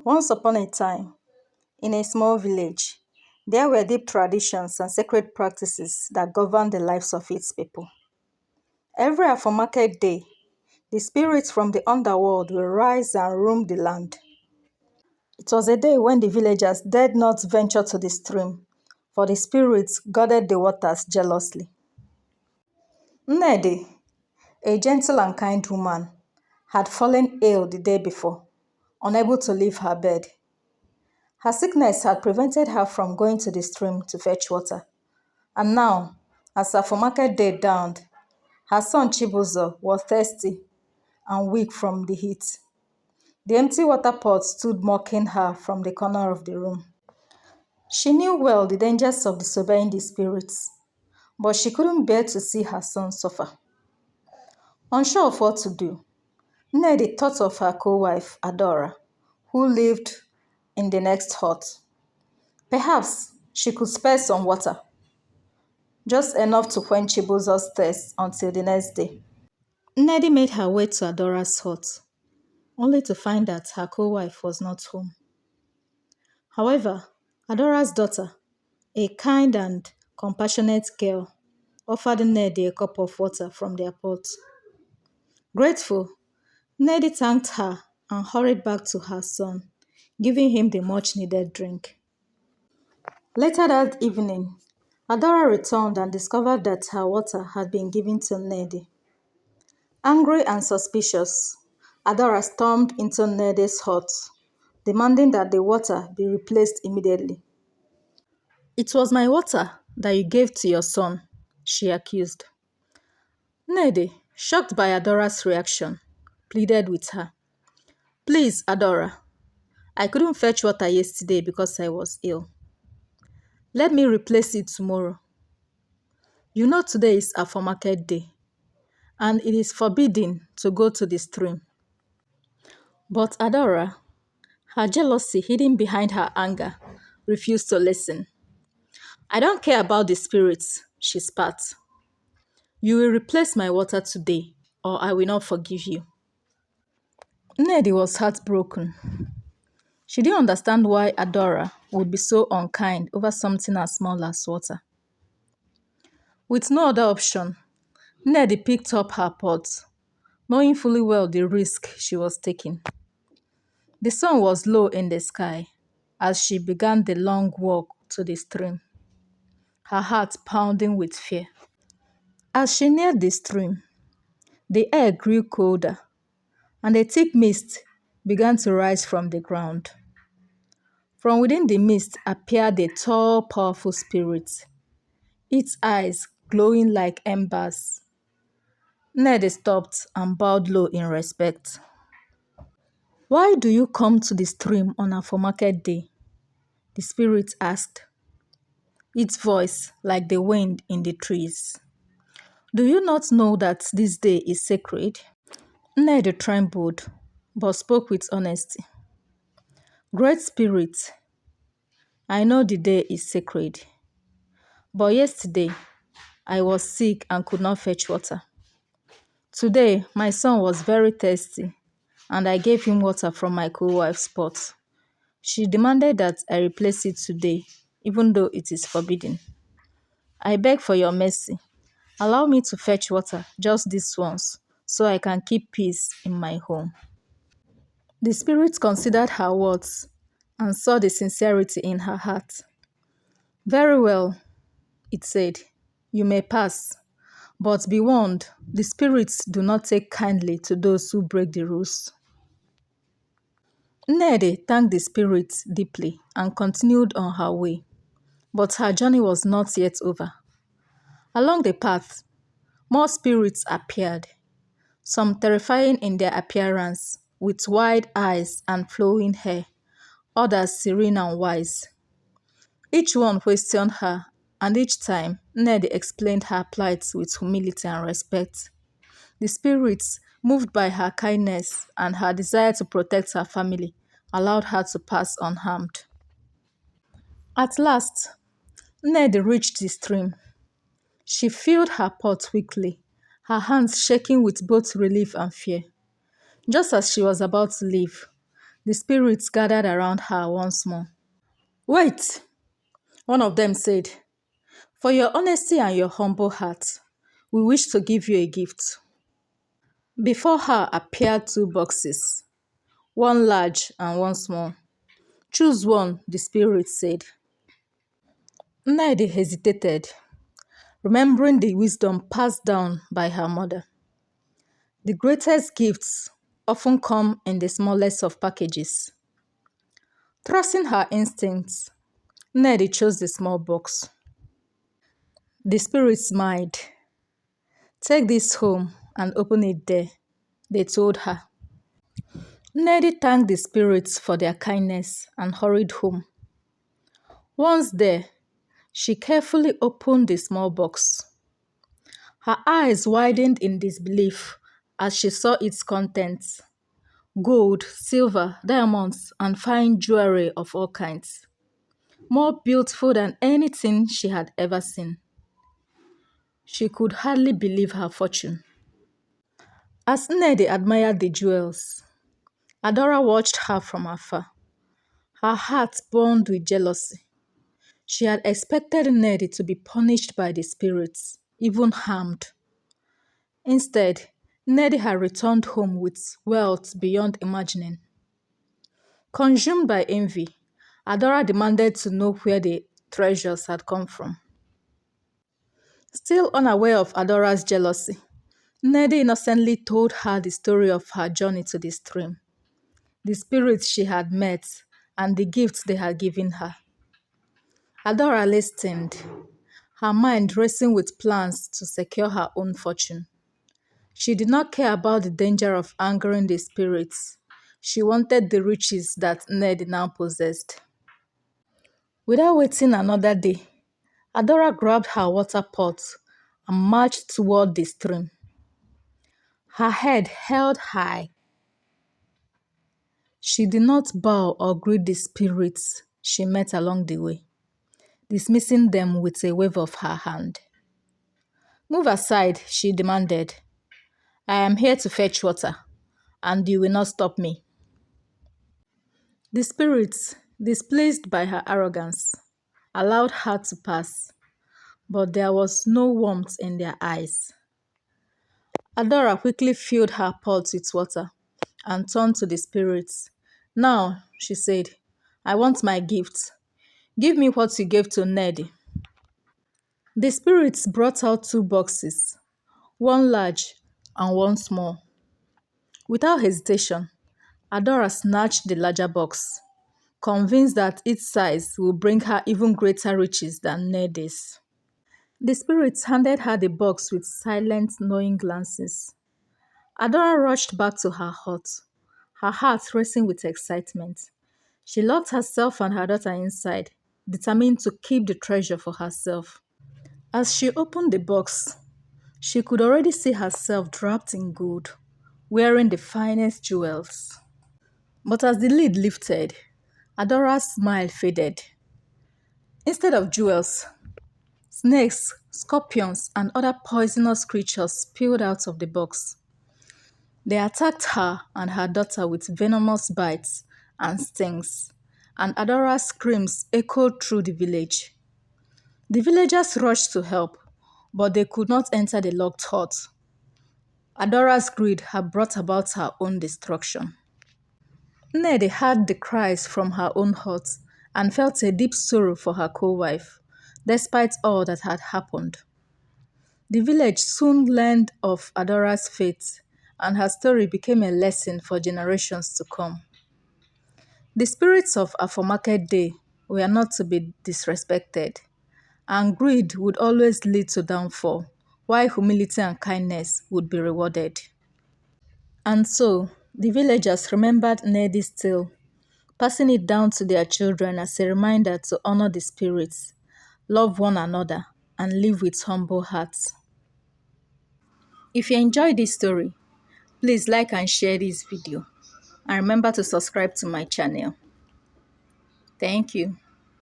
Once upon a time, in a small village, there were deep traditions and sacred practices that governed the lives of its people. Every Afor Market day, the spirits from the underworld will rise and roam the land. It was a day when the villagers dared not venture to the stream, for the spirits guarded the waters jealously. Nnedi, a gentle and kind woman, had fallen ill the day before, unable to leave her bed. Her sickness had prevented her from going to the stream to fetch water. And now, as her market day dawned, her son Chibuzo was thirsty and weak from the heat. The empty water pot stood mocking her from the corner of the room. She knew well the dangers of disobeying the spirits, but she couldn't bear to see her son suffer. Unsure of what to do, Nnedi thought of her co-wife, Adaora, who lived in the next hut. Perhaps she could spare some water, just enough to quench Chibuzo's thirst until the next day. Nnedi made her way to Adora's hut, only to find that her co-wife was not home. However, Adora's daughter, a kind and compassionate girl, offered Nnedi a cup of water from their pot. Grateful, Nnedi thanked her and hurried back to her son, giving him the much-needed drink. Later that evening, Adaora returned and discovered that her water had been given to Nnedi. Angry and suspicious, Adaora stormed into Nnedi's hut, demanding that the water be replaced immediately. "It was my water that you gave to your son," she accused. Nnedi, shocked by Adora's reaction, pleaded with her. "Please, Adaora, I couldn't fetch water yesterday because I was ill. Let me replace it tomorrow. You know today is Afor Market day, and it is forbidden to go to the stream." But Adaora, her jealousy hidden behind her anger, refused to listen. "I don't care about the spirits," she spat. "You will replace my water today, or I will not forgive you." Nnedi was heartbroken. She didn't understand why Adaora would be so unkind over something as small as water. With no other option, Nnedi picked up her pot, knowing fully well the risk she was taking. The sun was low in the sky as she began the long walk to the stream, her heart pounding with fear. As she neared the stream, the air grew colder, and a thick mist began to rise from the ground. From within the mist appeared a tall, powerful spirit, its eyes glowing like embers. Nnedi stopped and bowed low in respect. "Why do you come to the stream on Afor Market day?" the spirit asked, its voice like the wind in the trees. "Do you not know that this day is sacred?" Nnedi trembled, but spoke with honesty. "Great Spirit, I know the day is sacred, but yesterday I was sick and could not fetch water. Today my son was very thirsty, and I gave him water from my co-wife's pot. She demanded that I replace it today, even though it is forbidden. I beg for your mercy. Allow me to fetch water just this once, so I can keep peace in my home." The spirit considered her words and saw the sincerity in her heart. "Very well," it said, "you may pass. But be warned, the spirits do not take kindly to those who break the rules." Nnedi thanked the spirits deeply and continued on her way. But her journey was not yet over. Along the path, more spirits appeared, some terrifying in their appearance, with wide eyes and flowing hair, others serene and wise. Each one questioned her, and each time, Nnedi explained her plight with humility and respect. The spirits, moved by her kindness and her desire to protect her family, allowed her to pass unharmed. At last, Nnedi reached the stream. She filled her pot quickly, her hands shaking with both relief and fear. Just as she was about to leave, The spirits gathered around her once more. Wait, one of them said, for your honesty and your humble heart, we wish to give you a gift. Before her appeared two boxes, one large and one small. Choose one, the spirit said. Nnedi hesitated, remembering the wisdom passed down by her mother. The greatest gifts often come in the smallest of packages. Trusting her instincts, Nnedi chose the small box. The spirit smiled. Take this home and open it there, they told her. Nnedi thanked the spirits for their kindness and hurried home. Once there, she carefully opened the small box. Her eyes widened in disbelief as she saw its contents: gold, silver, diamonds, and fine jewelry of all kinds, more beautiful than anything she had ever seen. She could hardly believe her fortune. As Nnedi admired the jewels, Adaora watched her from afar. Her heart burned with jealousy. She had expected Nnedi to be punished by the spirits, even harmed. Instead, Nnedi had returned home with wealth beyond imagining. Consumed by envy, Adaora demanded to know where the treasures had come from. Still unaware of Adora's jealousy, Nnedi innocently told her the story of her journey to the stream, the spirits she had met, and the gifts they had given her. Adaora listened, her mind racing with plans to secure her own fortune. She did not care about the danger of angering the spirits. She wanted the riches that Nnedi now possessed. Without waiting another day, Adaora grabbed her water pot and marched toward the stream. Her head held high. She did not bow or greet the spirits she met along the way, dismissing them with a wave of her hand. Move aside, she demanded. I am here to fetch water, and you will not stop me. The spirits, displeased by her arrogance, allowed her to pass, but there was no warmth in their eyes. Adaora quickly filled her pot with water and turned to the spirits. Now, she said, I want my gift. Give me what you gave to Nnedi. The spirits brought out two boxes, one large and one small. Without hesitation, Adaora snatched the larger box, convinced that its size would bring her even greater riches than Nnedi's. The spirits handed her the box with silent, knowing glances. Adaora rushed back to her hut, her heart racing with excitement. She locked herself and her daughter inside, determined to keep the treasure for herself. As she opened the box, she could already see herself draped in gold, wearing the finest jewels. But as the lid lifted, Adora's smile faded. Instead of jewels, snakes, scorpions, and other poisonous creatures spilled out of the box. They attacked her and her daughter with venomous bites and stings, and Adora's screams echoed through the village. The villagers rushed to help, but they could not enter the locked hut. Adora's greed had brought about her own destruction. Nnedi heard the cries from her own hut and felt a deep sorrow for her co-wife, despite all that had happened. The village soon learned of Adora's fate, and her story became a lesson for generations to come. The spirits of Afor Market Day were not to be disrespected, and greed would always lead to downfall, while humility and kindness would be rewarded. And so, the villagers remembered Nnedi's tale, passing it down to their children as a reminder to honor the spirits, love one another, and live with humble hearts. If you enjoyed this story, please like and share this video, and remember to subscribe to my channel. Thank you.